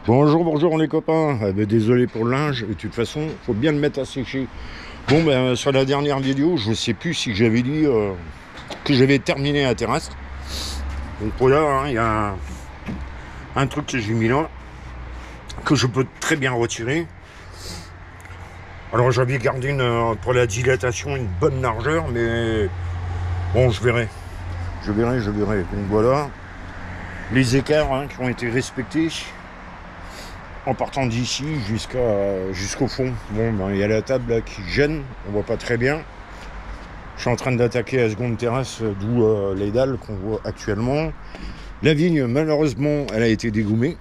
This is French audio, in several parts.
Bonjour, bonjour les copains. Désolé pour le linge, de toute façon, faut bien le mettre à sécher. Bon, ben, sur la dernière vidéo, je sais plus si j'avais dit que j'avais terminé la terrasse. Donc voilà, hein, il y a un truc que j'ai mis là, que je peux très bien retirer. Alors j'avais gardé pour la dilatation une bonne largeur, mais bon, je verrai. Je verrai. Donc voilà, les écarts qui ont été respectés. En partant d'ici jusqu'au fond. Bon, ben, il y a la table là qui gêne, on voit pas très bien. Je suis en train d'attaquer la seconde terrasse, d'où les dalles qu'on voit actuellement. La vigne, malheureusement, elle a été dégoumée.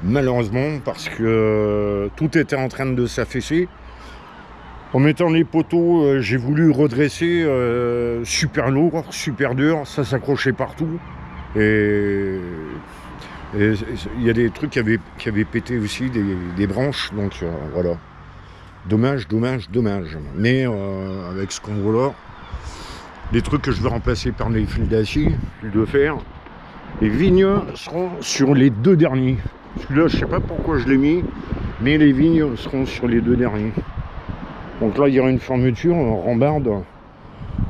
Malheureusement, parce que tout était en train de s'affaisser. En mettant les poteaux, j'ai voulu redresser, super lourd, super dur, ça s'accrochait partout. Et il y a des trucs qui avaient pété aussi, des branches, donc voilà. Dommage. Mais avec ce qu'on voit là, les trucs que je vais remplacer par les fils d'acier, fils de fer, les vignes seront sur les deux derniers. Celui-là, je sais pas pourquoi je l'ai mis, mais les vignes seront sur les deux derniers. Donc là, il y aura une fermeture en rambarde.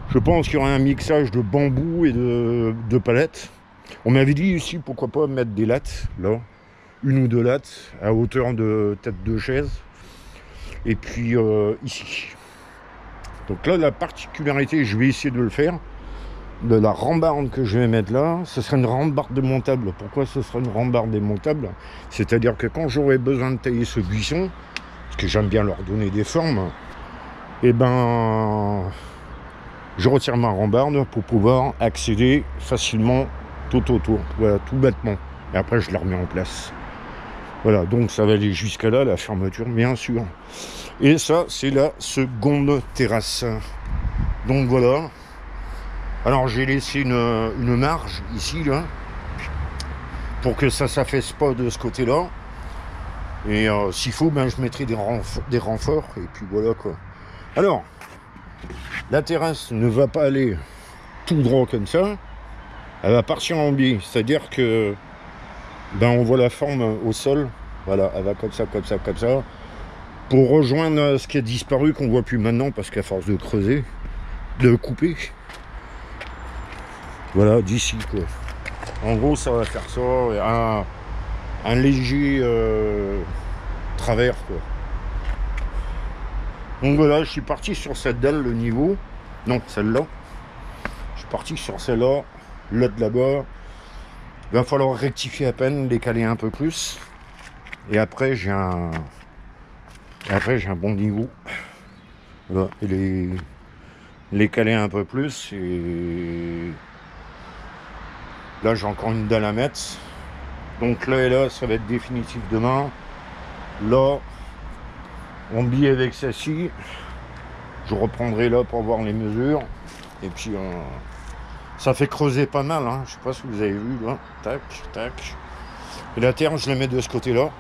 Je pense qu'il y aura un mixage de bambou et de palettes. On m'avait dit ici, pourquoi pas mettre des lattes, là, une ou deux lattes, à hauteur de tête de chaise. Et puis ici. Donc là, la particularité, je vais essayer de le faire, de la rambarde que je vais mettre là, ce sera une rambarde démontable. Pourquoi ce sera une rambarde démontable? C'est-à-dire que quand j'aurai besoin de tailler ce buisson, parce que j'aime bien leur donner des formes, et ben je retire ma rambarde pour pouvoir accéder facilement tout autour. Voilà, tout bêtement. Et après, je la remets en place. Voilà, donc ça va aller jusqu'à là, la fermeture, bien sûr. Et ça, c'est la seconde terrasse. Donc voilà. Alors, j'ai laissé une marge ici, là, pour que ça ne s'affaisse pas de ce côté-là. Et s'il faut, ben, je mettrai des renforts. Et puis voilà, quoi. Alors, la terrasse ne va pas aller tout droit comme ça. Elle va partir en biais. C'est-à-dire que ben, on voit la forme au sol. Voilà, elle va comme ça. Pour rejoindre ce qui a disparu, qu'on voit plus maintenant, parce qu'à force de creuser, de couper, voilà, d'ici, quoi. En gros, ça va faire ça, un léger travers, quoi. Donc voilà, je suis parti sur cette dalle, le niveau, non, celle-là. Je suis parti sur celle-là, l'autre là-bas. Il va falloir rectifier à peine, décaler un peu plus. Et après, j'ai un bon niveau. Voilà, et les caler un peu plus. Et là, j'ai encore une dalle à mettre. Donc là et là, ça va être définitif demain. Là, on bille avec celle-ci. Je reprendrai là pour voir les mesures. Et puis, ça fait creuser pas mal. Hein. Je sais pas si vous avez vu. Là. Tac. Et la terre, je la mets de ce côté-là.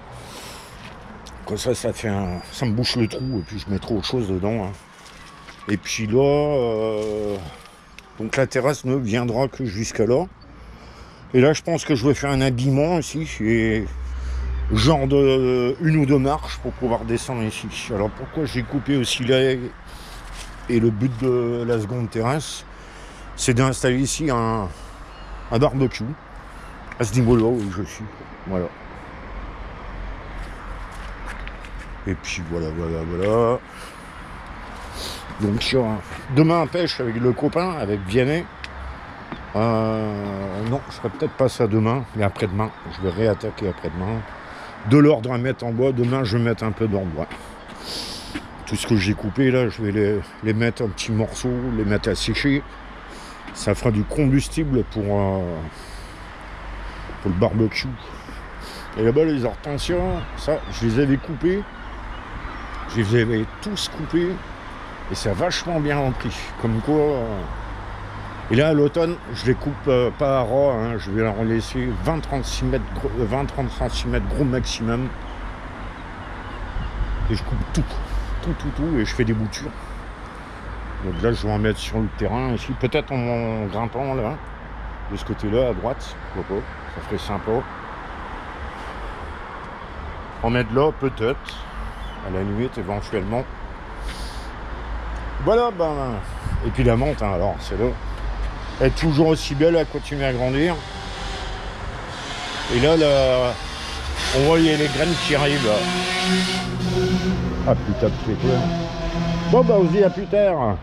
Comme ça, ça me bouche le trou. Et puis, je mets trop autre chose dedans. Hein. Et puis là, donc la terrasse ne viendra que jusqu'à là. Et là, je pense que je vais faire un habillement ici. Et genre de une ou deux marches pour pouvoir descendre ici. Alors pourquoi j'ai coupé aussi là? Et le but de la seconde terrasse, c'est d'installer ici un barbecue à ce niveau-là où je suis. Voilà. Et puis voilà. Donc demain pêche avec le copain, avec Vianney. Non, je ferai peut-être pas ça demain, mais après-demain. Je vais réattaquer après-demain. De l'ordre à mettre en bois. Demain, je vais mettre un peu d'en bois. Tout ce que j'ai coupé là, je vais les mettre en petits morceaux, les mettre à sécher. Ça fera du combustible pour le barbecue. Et là-bas, les hortensias, ça, je les avais coupés. Je les avais tous coupés. Et ça a vachement bien rempli. Comme quoi. Et là, à l'automne, je les coupe pas à ras. Hein, je vais leur laisser 20-30 cm gros maximum. Et je coupe tout. Et je fais des boutures. Donc là, je vais en mettre sur le terrain ici. Peut-être en grimpant là. De ce côté-là, à droite. Pourquoi pas. Ça ferait sympa. en mettre là, peut-être. À la limite, éventuellement. Voilà, ben. Et puis la menthe, hein, alors, c'est là. Elle est toujours aussi belle, elle continue à grandir. Et là, on voit il y a les graines qui arrivent. Là. Ah putain, c'est quoi. Bon, bah, on se dit à plus tard.